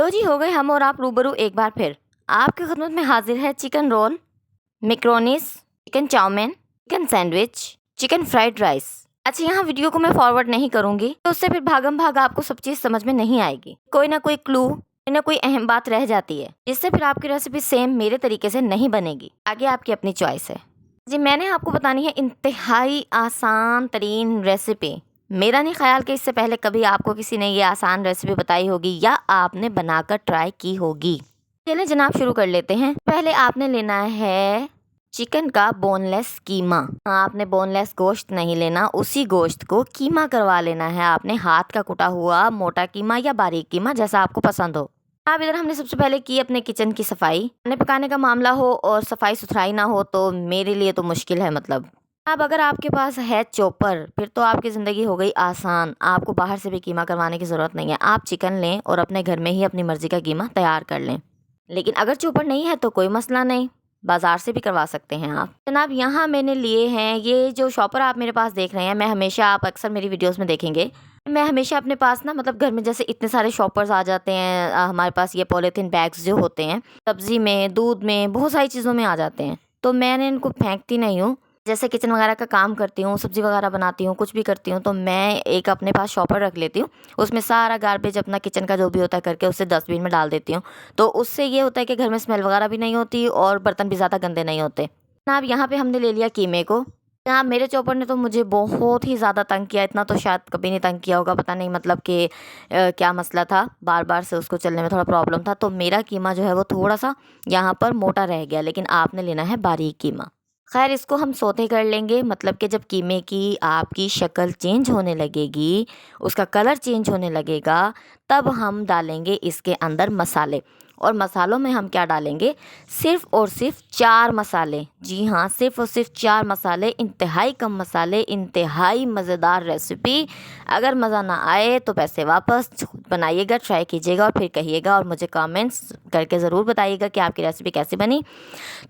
लो जी, हो गए हम और आप रूबरू एक बार फिर। आपकी खिदमत में हाजिर है chicken roll, macaronis, chicken chow mein, chicken sandwich, chicken fried rice. अच्छा, यहाँ वीडियो को मैं फॉरवर्ड नहीं करूँगी तो उससे फिर भागम भाग आपको सब चीज़ समझ में नहीं आएगी। कोई ना कोई क्लू, कोई ना कोई अहम बात रह जाती है जिससे फिर आपकी रेसिपी सेम मेरे तरीके से नहीं बनेगी। आगे आपकी अपनी चॉइस है जी। मैंने आपको बतानी है इंतहाई आसान तरीन रेसिपी। मेरा नहीं ख्याल कि इससे पहले कभी आपको किसी ने ये आसान रेसिपी बताई होगी या आपने बनाकर ट्राई की होगी। चलिए जनाब, शुरू कर लेते हैं। पहले आपने लेना है चिकन का बोनलेस कीमा। आपने बोनलेस गोश्त नहीं लेना, उसी गोश्त को कीमा करवा लेना है आपने। हाथ का कुटा हुआ मोटा कीमा या बारीक कीमा, जैसा आपको पसंद हो। अब इधर हमने सबसे पहले की अपने किचन की सफाई। खाने पकाने का मामला हो और सफाई सुथराई ना हो तो मेरे लिए तो मुश्किल है। मतलब अब अगर आपके पास है चॉपर, फिर तो आपकी ज़िंदगी हो गई आसान। आपको बाहर से भी कीमा करवाने की ज़रूरत नहीं है। आप चिकन लें और अपने घर में ही अपनी मर्ज़ी का कीमा तैयार कर लें। लेकिन अगर चॉपर नहीं है तो कोई मसला नहीं, बाज़ार से भी करवा सकते हैं आप। जनाब, यहाँ मैंने लिए हैं ये जो शॉपर आप मेरे पास देख रहे हैं। मैं हमेशा, आप अक्सर मेरी वीडियोस में देखेंगे, मैं हमेशा अपने पास ना, मतलब घर में जैसे इतने सारे शॉपर्स आ जाते हैं हमारे पास। ये पॉलीथीन बैग्स जो होते हैं, सब्ज़ी में, दूध में, बहुत सारी चीज़ों में आ जाते हैं। तो मैंने इनको फेंकती नहीं हूँ। जैसे किचन वगैरह का काम करती हूँ, सब्ज़ी वगैरह बनाती हूँ, कुछ भी करती हूँ, तो मैं एक अपने पास शॉपर रख लेती हूँ। उसमें सारा गार्बेज अपना किचन का जो भी होता है करके उसे डस्टबिन में डाल देती हूँ। तो उससे ये होता है कि घर में स्मेल वगैरह भी नहीं होती और बर्तन भी ज़्यादा गंदे नहीं होते। अब यहाँ पे हमने ले लिया कीमे को। यहाँ मेरे चॉपर ने तो मुझे बहुत ही ज़्यादा तंग किया। इतना तो शायद कभी नहीं तंग किया होगा, पता नहीं मतलब कि क्या मसला था। बार बार से उसको चलने में थोड़ा प्रॉब्लम था। तो मेरा कीमा जो है वो थोड़ा सा यहाँ पर मोटा रह गया, लेकिन आपने लेना है बारीक कीमा। खैर, इसको हम सोते कर लेंगे। मतलब कि जब कीमे की आपकी शक्ल चेंज होने लगेगी, उसका कलर चेंज होने लगेगा, तब हम डालेंगे इसके अंदर मसाले। और मसालों में हम क्या डालेंगे? सिर्फ़ और सिर्फ 4 मसाले। जी हाँ, सिर्फ़ और सिर्फ 4 मसाले। इंतहाई कम मसाले, इंतहाई मज़ेदार रेसिपी। अगर मज़ा ना आए तो पैसे वापस। बनाइएगा, ट्राई कीजिएगा और फिर कहिएगा और मुझे कमेंट्स करके ज़रूर बताइएगा कि आपकी रेसिपी कैसी बनी।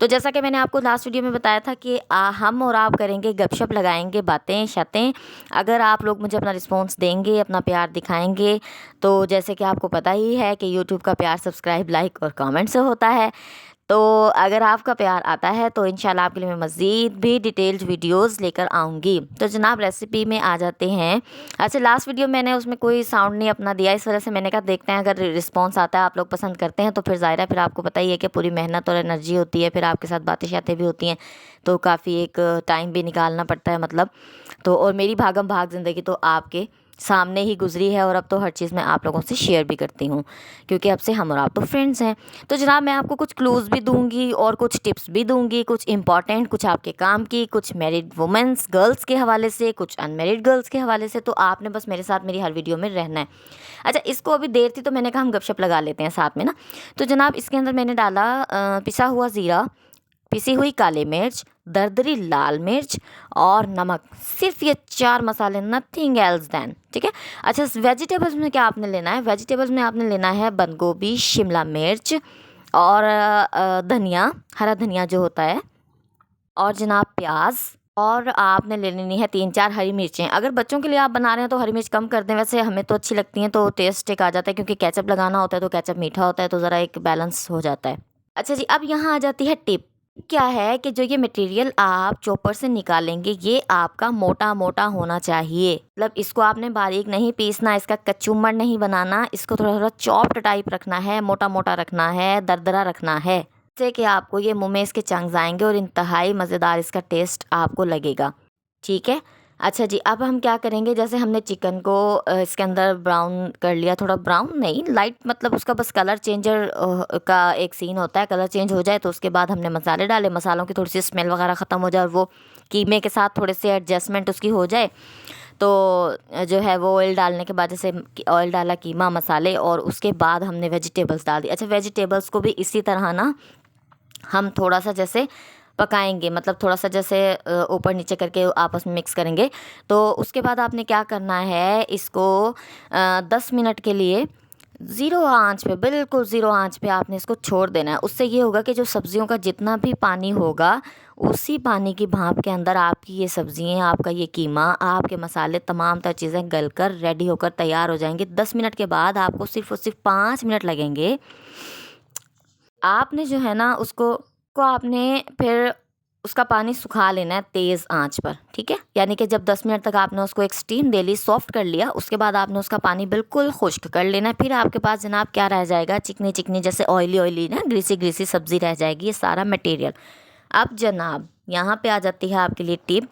तो जैसा कि मैंने आपको लास्ट वीडियो में बताया था कि हम और आप करेंगे गपशप, लगाएंगे बातें शातें। अगर आप लोग मुझे अपना रिस्पॉन्स देंगे, अपना प्यार दिखाएंगे, तो जैसे कि आपको पता ही है कि यूट्यूब का प्यार सब्सक्राइब, लाइक और कमेंट से होता है। तो अगर आपका प्यार आता है तो इंशाल्लाह आपके लिए मैं मज़ीद भी डिटेल्ड वीडियोस लेकर आऊँगी। तो जनाब, रेसिपी में आ जाते हैं। अच्छा, लास्ट वीडियो मैंने उसमें कोई साउंड नहीं अपना दिया, इस वजह से मैंने कहा देखते हैं अगर रिस्पांस आता है, आप लोग पसंद करते हैं तो फिर ज़ाहिर है, फिर आपको पता ही है कि पूरी मेहनत और एनर्जी होती है, फिर आपके साथ बातें शातें भी होती हैं, तो काफ़ी एक टाइम भी निकालना पड़ता है मतलब। तो और मेरी भागम भाग ज़िंदगी तो आपके सामने ही गुजरी है और अब तो हर चीज़ मैं आप लोगों से शेयर भी करती हूँ, क्योंकि अब से हम और आप तो फ्रेंड्स हैं। तो जनाब, मैं आपको कुछ क्लूज़ भी दूंगी और कुछ टिप्स भी दूंगी, कुछ इंपॉर्टेंट, कुछ आपके काम की, कुछ मैरिड वुमेंस गर्ल्स के हवाले से, कुछ अनमेरिड गर्ल्स के हवाले से। तो आपने बस मेरे साथ मेरी हर वीडियो में रहना है। अच्छा, इसको अभी देर थी तो मैंने कहा हम गपशप लगा लेते हैं साथ में ना। तो जनाब, इसके अंदर मैंने डाला पिसा हुआ ज़ीरा, पिसी हुई काली मिर्च, दरदरी लाल मिर्च और नमक। सिर्फ ये 4 मसाले, नथिंग एल्स देन। ठीक है। अच्छा, वेजिटेबल्स में क्या आपने लेना है? वेजिटेबल्स में आपने लेना है बंद गोभी, शिमला मिर्च और धनिया, हरा धनिया जो होता है, और जनाब प्याज। और आपने ले लेनी है 3-4 हरी मिर्चें। अगर बच्चों के लिए आप बना रहे हैं तो हरी मिर्च कम कर दें, वैसे हमें तो अच्छी लगती हैं, तो टेस्ट एक आ जाता है, क्योंकि केचप लगाना होता है तो केचप मीठा होता है तो ज़रा एक बैलेंस हो जाता है। अच्छा जी, अब यहाँ आ जाती है टिप। क्या है कि जो ये मटेरियल आप चॉपर से निकालेंगे, ये आपका मोटा मोटा होना चाहिए। मतलब इसको आपने बारीक नहीं पीसना, इसका कचूमर नहीं बनाना, इसको थोड़ा थोड़ा चॉप्ड टाइप रखना है, मोटा मोटा रखना है, दरदरा रखना है, जिससे कि आपको ये मुंह में इसके चंग्स आएंगे और इंतहाई मज़ेदार इसका टेस्ट आपको लगेगा। ठीक है। अच्छा जी, अब हम क्या करेंगे? जैसे हमने चिकन को इसके अंदर ब्राउन कर लिया, थोड़ा ब्राउन नहीं, लाइट, मतलब उसका बस कलर चेंजर का एक सीन होता है। कलर चेंज हो जाए तो उसके बाद हमने मसाले डाले, मसालों की थोड़ी सी स्मेल वगैरह ख़त्म हो जाए और वो कीमे के साथ थोड़े से एडजस्टमेंट उसकी हो जाए, तो जो है वो ऑयल डालने के बाद, जैसे ऑयल डाला, कीमा, मसाले, और उसके बाद हमने वेजिटेबल्स डाल दी। अच्छा, वेजिटेबल्स को भी इसी तरह ना हम थोड़ा सा जैसे पकाएंगे, मतलब थोड़ा सा जैसे ऊपर नीचे करके आपस में मिक्स करेंगे। तो उसके बाद आपने क्या करना है, इसको 10 मिनट के लिए ज़ीरो आंच पे, बिल्कुल ज़ीरो आंच पे आपने इसको छोड़ देना है। उससे ये होगा कि जो सब्जियों का जितना भी पानी होगा, उसी पानी की भाप के अंदर आपकी ये सब्जियाँ, आपका ये कीमा, आपके मसाले, तमाम तर चीज़ें गलकर रेडी होकर तैयार हो जाएंगी। 10 मिनट के बाद आपको सिर्फ और सिर्फ 5 मिनट लगेंगे। आपने जो है ना उसको आपने फिर उसका पानी सुखा लेना है तेज़ आंच पर, ठीक है। यानी कि जब 10 मिनट तक आपने उसको एक स्टीम दे ली, सॉफ्ट कर लिया, उसके बाद आपने उसका पानी बिल्कुल खुश्क कर लेना है। फिर आपके पास जनाब क्या रह जाएगा, चिकनी चिकनी जैसे ऑयली ऑयली ना, ग्रीसी ग्रीसी सब्ज़ी रह जाएगी, ये सारा मटेरियल। अब जनाब यहाँ पे आ जाती है आपके लिए टिप।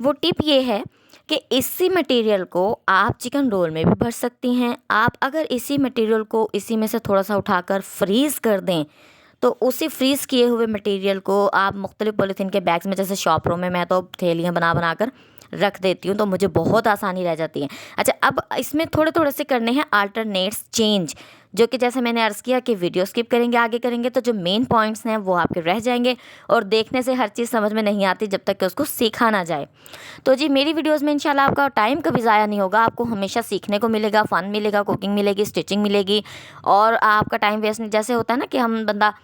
वो टिप ये है कि इसी मटेरियल को आप चिकन रोल में भी भर सकती हैं। आप अगर इसी मटेरियल को इसी में से थोड़ा सा उठाकर फ्रीज़ कर दें, तो उसी फ्रीज़ किए हुए मटेरियल को आप मुख्तलिफ पॉलीथीन के बैग्स में, जैसे शॉपरों में मैं तो थैलियाँ बना कर रख देती हूँ, तो मुझे बहुत आसानी रह जाती है। अच्छा, अब इसमें थोड़े थोड़े से करने हैं अल्टरनेट्स चेंज, जो कि जैसे मैंने अर्ज़ किया कि वीडियो स्किप करेंगे, आगे करेंगे तो जो मेन पॉइंट्स हैं वो आपके रह जाएंगे, और देखने से हर चीज़ समझ में नहीं आती जब तक कि उसको सीखा ना जाए। तो जी मेरी वीडियोस में इंशाल्लाह आपका टाइम कभी ज़ाया नहीं होगा, आपको हमेशा सीखने को मिलेगा, फ़न मिलेगा, कुकिंग मिलेगी, स्टिचिंग मिलेगी, और आपका टाइम वेस्ट नहीं। जैसे होता है ना कि हम बंदा